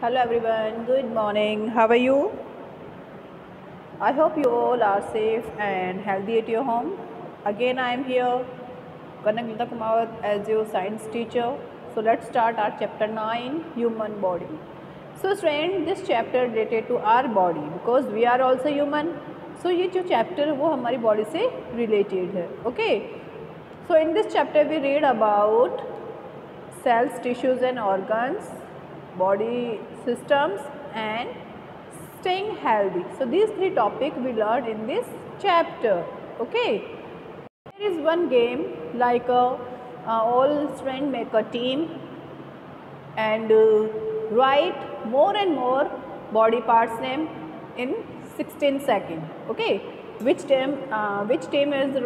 Hello everyone, good morning. How are you? I hope you all are safe and healthy at your home. Again, I am here, Kanaklita Kumawat, as your science teacher. So let's start our chapter 9, human body. So friend, this chapter related to our body because we are also human. So ये जो chapter है वो हमारी body से related है. Okay. So in this chapter we read about cells, tissues and organs, body systems and staying healthy. So these three topics we learned in this chapter. Okay. There is one game like all friends make a team and write more and more body parts name in 16 seconds. Okay. Which team is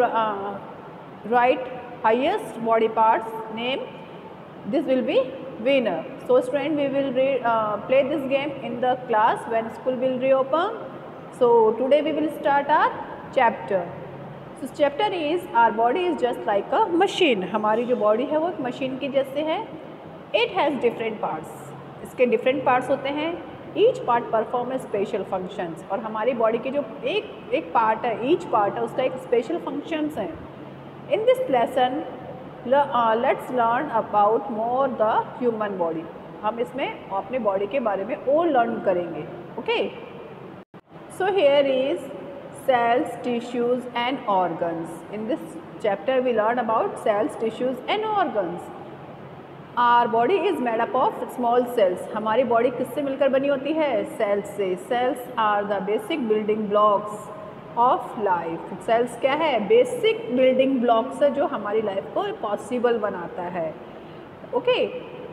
write highest body parts name, this will be winner. So student, we will play this game in the class when school will reopen. So today we will start our chapter. So chapter is our body is just like a machine. हमारी जो body है वो एक machine की जैसे है. It has different parts. इसके different parts होते हैं. Each part perform a special functions. और हमारी body की जो एक part है, each part है उसका एक special functions है. In this lesson let's learn about more the human body. हम इसमें अपने body के बारे में और learn करेंगे. Okay. So here is cells, tissues and organs. In this chapter we learn about cells, tissues and organs. Our body is made up of small cells. हमारी body किससे मिलकर बनी होती है? Cells से. Cells are the basic building blocks of life. Cells क्या है? Basic building blocks है जो हमारी लाइफ को पॉसिबल बनाता है. Okay.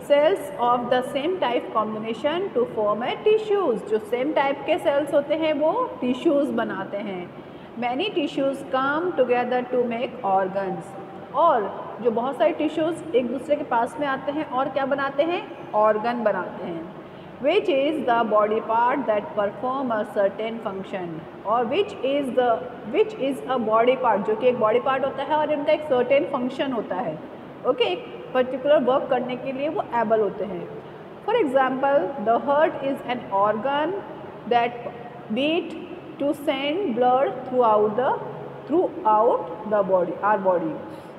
Cells of the same type combination to form a tissues. जो सेम टाइप के सेल्स होते हैं वो टिश्यूज़ बनाते हैं. Many tissues come together to make organs. और जो बहुत सारे टिश्यूज़ एक दूसरे के पास में आते हैं और क्या बनाते हैं? ऑर्गन बनाते हैं. Which is the body part that perform a certain function. और which is a body part, जो कि एक body part होता है और इनका एक certain function होता है. ओके. एक particular work करने के लिए वो able होते हैं. For example, the heart is an organ that beat to send blood throughout the body. Our body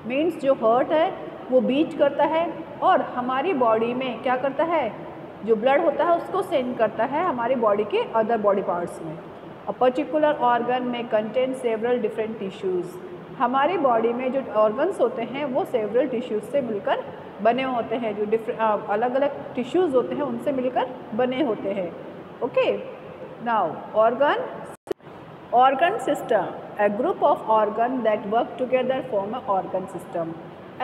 means जो heart है वो beat करता है और हमारी body में क्या करता है? जो ब्लड होता है उसको सेंड करता है हमारी बॉडी के अदर बॉडी पार्ट्स में. अ पर्टिकुलर ऑर्गन में कंटेन सेवरल डिफरेंट टिश्यूज़. हमारी बॉडी में जो ऑर्गन्स होते हैं वो सेवरल टिश्यूज़ से मिलकर बने होते हैं. जो अलग अलग टिश्यूज़ होते हैं उनसे मिलकर बने होते हैं. Okay. Now organ system. A group of organ that work together form a organ system.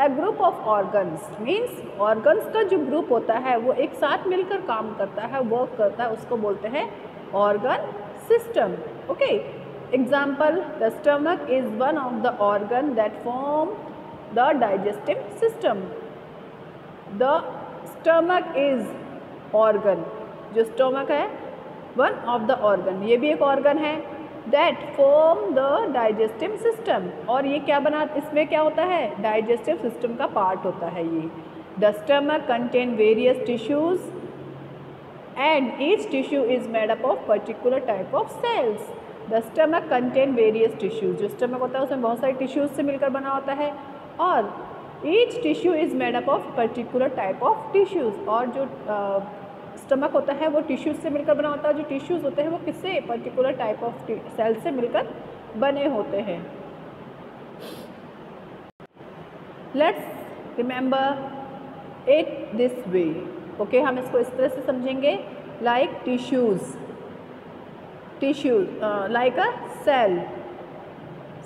A group of organs means organs का जो ग्रुप होता है वो एक साथ मिलकर काम करता है, वर्क करता है, उसको बोलते हैं organ system. Okay. Example, the stomach is one of the organ that form the digestive system. The stomach is organ. जो stomach है one of the organ, ये भी एक organ है. That form the digestive system. और ये क्या बना, इसमें क्या होता है? digestive system का part होता है ये. The stomach contain various tissues and each tissue is made up of particular type of cells. The stomach contain various tissues. जो stomach होता है उसमें बहुत सारे tissues से मिलकर बना होता है और each tissue is made up of particular type of tissues. और जो स्टमक होता है वो टिश्यूज़ से मिलकर बना होता है. जो टिश्यूज़ होते हैं वो किससे? पर्टिकुलर टाइप ऑफ सेल से मिलकर बने होते हैं. Let's remember it this way. Okay. हम इसको इस तरह से समझेंगे. Like tissues like a cell.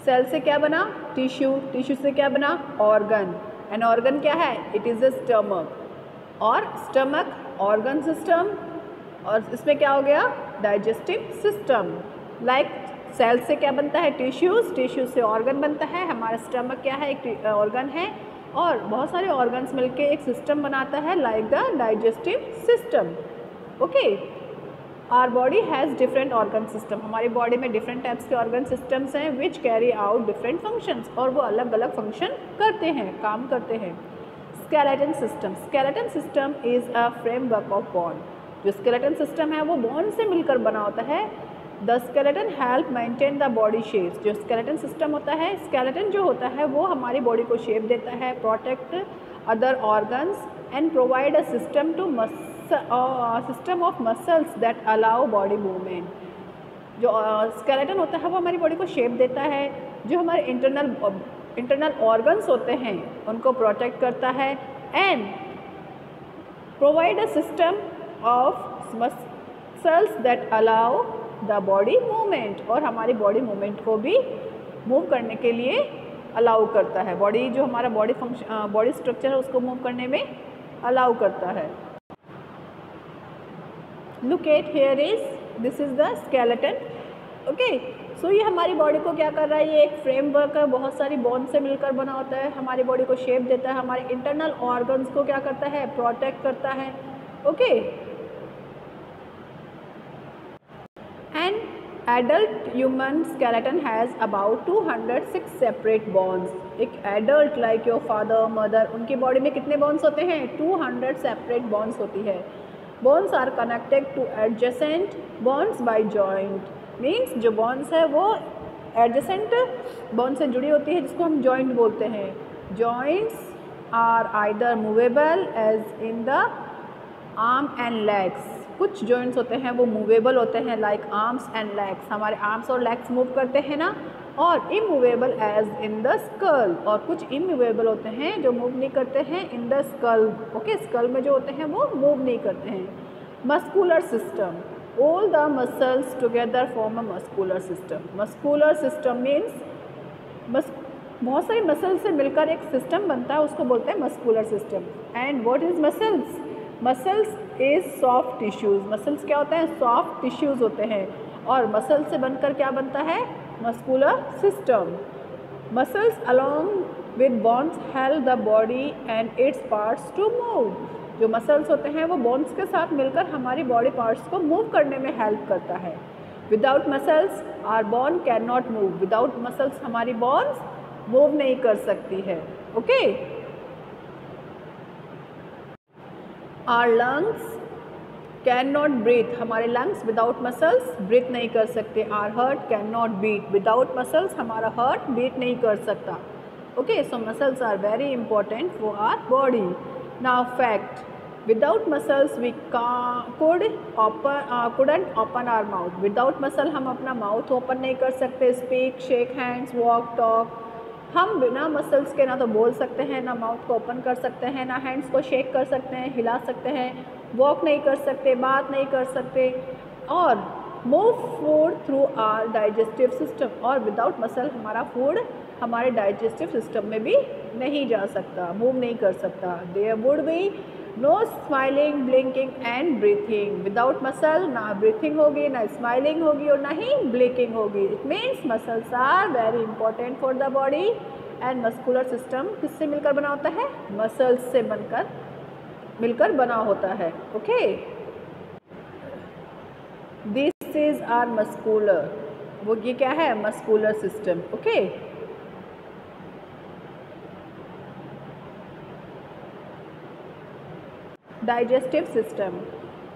Cell से क्या बना? टिश्यू से क्या बना? ऑर्गन. एंड ऑर्गन क्या है? It is a stomach. और स्टमक ऑर्गन सिस्टम और इसमें क्या हो गया? Digestive system. लाइक सेल से क्या बनता है? टिश्यूज़ से ऑर्गन बनता है. हमारा स्टमक क्या है? एक ऑर्गन है और बहुत सारे ऑर्गन्स मिलके एक सिस्टम बनाता है like the digestive system. Okay. Our body has different organ system. हमारी बॉडी में डिफरेंट टाइप्स के ऑर्गन सिस्टम्स हैं which carry out different functions. और वो अलग अलग फंक्शन करते हैं, काम करते हैं. Skeleton system is a framework of bone. जो स्केलेटन सिस्टम है वो बोन से मिलकर बना होता है। The skeleton help maintain the body shapes. जो स्केलेटन सिस्टम होता है, स्केलेटन जो होता है वो हमारी बॉडी को शेप देता है, protect other organs and provide a system of muscles that allow body movement. जो स्केलेटन होता है वो हमारी बॉडी को शेप देता है, जो हमारे इंटरनल ऑर्गन्स होते हैं उनको प्रोटेक्ट करता है and provide a system of muscles that allow the body movement, और हमारी बॉडी मूवमेंट को भी मूव करने के लिए अलाउ करता है। बॉडी जो हमारा बॉडी स्ट्रक्चर है उसको मूव करने में अलाउ करता है। Look at here this is the skeleton. Okay, so ये हमारी बॉडी को क्या कर रहा है, ये एक फ्रेमवर्क है, बहुत सारी बोन से मिलकर बना होता है, हमारी बॉडी को शेप देता है, हमारे इंटरनल ऑर्गन्स को क्या करता है, प्रोटेक्ट करता है। Okay, and adult human skeleton has about 206 separate bones. एक adult like your father mother, उनकी बॉडी में कितने बोन्स होते हैं, 200 सेपरेट बोन्स होती है। Bones are connected to adjacent bones by joint. Means जो बोन्स है वो एडजेसेंट बोन से जुड़ी होती है जिसको हम जॉइंट बोलते हैं। Joints are either movable as in the arm and legs. कुछ जॉइंट्स होते हैं वो मूवेबल होते हैं लाइक आर्म्स एंड लेग्स, हमारे आर्म्स और लेग्स मूव करते हैं ना, और immovable as in the skull, और कुछ इमूवेबल होते हैं जो मूव नहीं करते हैं in the skull. Okay, skull में जो होते हैं वो मूव नहीं करते हैं। Muscular system, all the muscles together form a muscular system. Muscular system means बहुत सारी मसल्स से मिलकर एक सिस्टम बनता है, उसको बोलते हैं muscular system. And what is muscles? Muscles is soft tissues. Muscles क्या होते हैं, सॉफ्ट टिश्यूज होते हैं, और मसल से बनकर क्या बनता है, muscular system. Muscles along with bones help the body and its parts to move. जो मसल्स होते हैं वो बोन्स के साथ मिलकर हमारी बॉडी पार्ट्स को मूव करने में हेल्प करता है। Without muscles our bone can not move. Without muscles हमारी बोन्स मूव नहीं कर सकती है। Okay, our lungs can not breathe. हमारे लंग्स विदाउट मसल्स ब्रीथ नहीं कर सकते। Our heart can not beat. Without muscles हमारा हार्ट बीट नहीं कर सकता। Okay, so muscles are very important for our body. Now fact, without muscles we couldn't open our mouth. Without muscle हम अपना mouth open नहीं कर सकते, speak, shake hands, walk, talk. हम बिना मसल्स के ना तो बोल सकते हैं, ना माउथ को ओपन कर सकते हैं, ना हैंड्स को शेक कर सकते हैं, हिला सकते हैं, वॉक नहीं कर सकते, बात नहीं कर सकते, और move food through our digestive system. और विदाउट मसल हमारा फूड हमारे डाइजेस्टिव सिस्टम में भी नहीं जा सकता, मूव नहीं कर सकता। There would be no smiling, blinking and breathing. Without muscle ना ब्रीथिंग होगी, ना स्माइलिंग होगी, और ना ही ब्लिंकिंग होगी। It means muscles are very important for the body. And muscular system किससे मिलकर बना होता है, मसल्स से मिलकर बना होता है। Okay, this is our muscular, वो ये क्या है, muscular system. Okay, digestive system,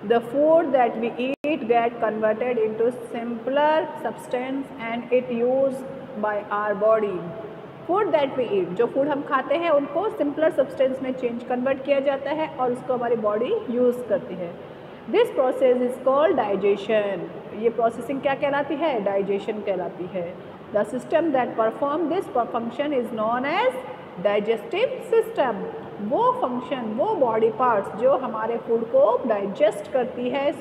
the food that we eat get converted into simpler substance and it used by our body. Food that we eat, जो फूड हम खाते हैं उनको simpler substance में कन्वर्ट किया जाता है और उसको हमारी बॉडी यूज़ करती है। This process is called digestion. ये प्रोसेसिंग क्या कहलाती है, डाइजेशन कहलाती है। The system that perform this function is known as digestive system. वो फंक्शन, वो बॉडी पार्ट्स जो हमारे फूड को डाइजेस्ट करती है,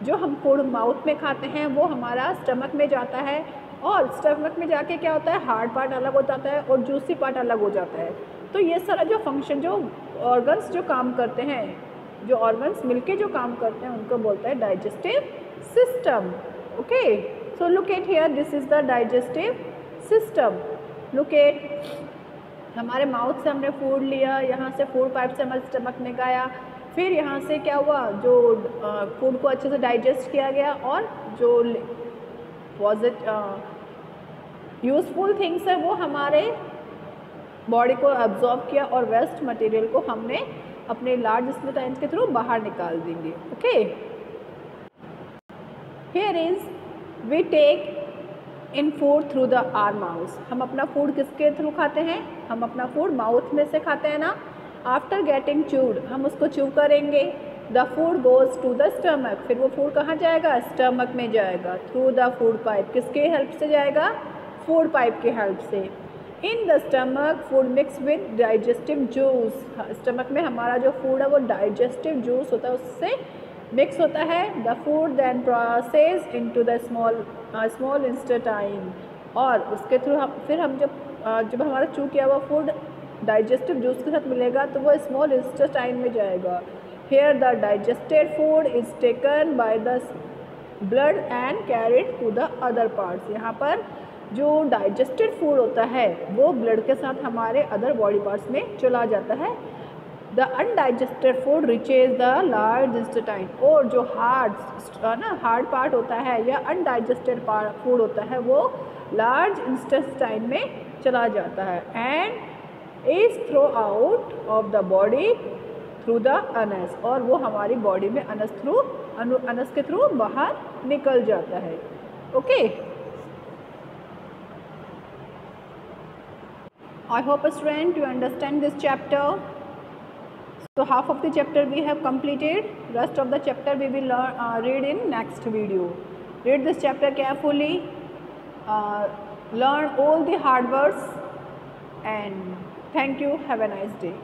जो हम फूड माउथ में खाते हैं वो हमारा स्टमक में जाता है, और स्टमक में जाके क्या होता है, हार्ड पार्ट अलग हो जाता है और जूसी पार्ट अलग हो जाता है। तो ये सारा जो फंक्शन, जो ऑर्गन्स जो काम करते हैं, जो ऑर्गन्स मिलके जो काम करते हैं उनको बोलते हैं digestive system. Okay, so look at here, this is the digestive system. Look at, हमारे माउथ से हमने फूड लिया, यहाँ से फूड पाइप से हमारे स्टमक में गया, फिर यहाँ से क्या हुआ, जो फूड को अच्छे से डाइजेस्ट किया गया, और जो यूज़फुल थिंग्स है वो हमारे बॉडी को एब्जॉर्ब किया, और वेस्ट मटेरियल को हमने अपने लार्ज इंटेस्टाइन के थ्रू बाहर निकाल देंगे। Okay, Here is we take in food through the are mouth. हम अपना फूड किसके थ्रू खाते हैं? हम अपना फूड माउथ में से खाते हैं ना। आफ्टर गेटिंग च्यूड, हम उसको च्यू करेंगे। The food goes to the stomach, फिर वो फूड कहाँ जाएगा? स्टमक में जाएगा। थ्रू द फूड पाइप, किसके हेल्प से जाएगा? फूड पाइप के हेल्प से। In the stomach food mix with digestive juice, stomach में हमारा जो फूड है वो डाइजेस्टिव जूस होता है उससे मिक्स होता है। The food then process into the small intestine, और उसके थ्रू फिर हम जब हमारा चू किया हुआ फूड डाइजेस्टिव जूस के साथ मिलेगा तो वो स्मॉल इंस्टेटाइन में जाएगा। Here the digested food is taken by the blood and carried to the other parts. यहाँ पर जो डाइजेस्टेड फूड होता है वो ब्लड के साथ हमारे अदर बॉडी पार्ट्स में चला जाता है। The undigested food reaches the large intestine, और जो हार्ड पार्ट होता है या अनडाइजेस्टेड फूड होता है वो लार्ज इंटेस्टाइन में चला जाता है and is throw out of the body through the anus, और वो हमारी बॉडी में अनस के थ्रू बाहर निकल जाता है। Okay, I hope students you understand this chapter. So half of the chapter we have completed, rest of the chapter we will read in next video. Read this chapter carefully, learn all the hard words, and thank you. Have a nice day.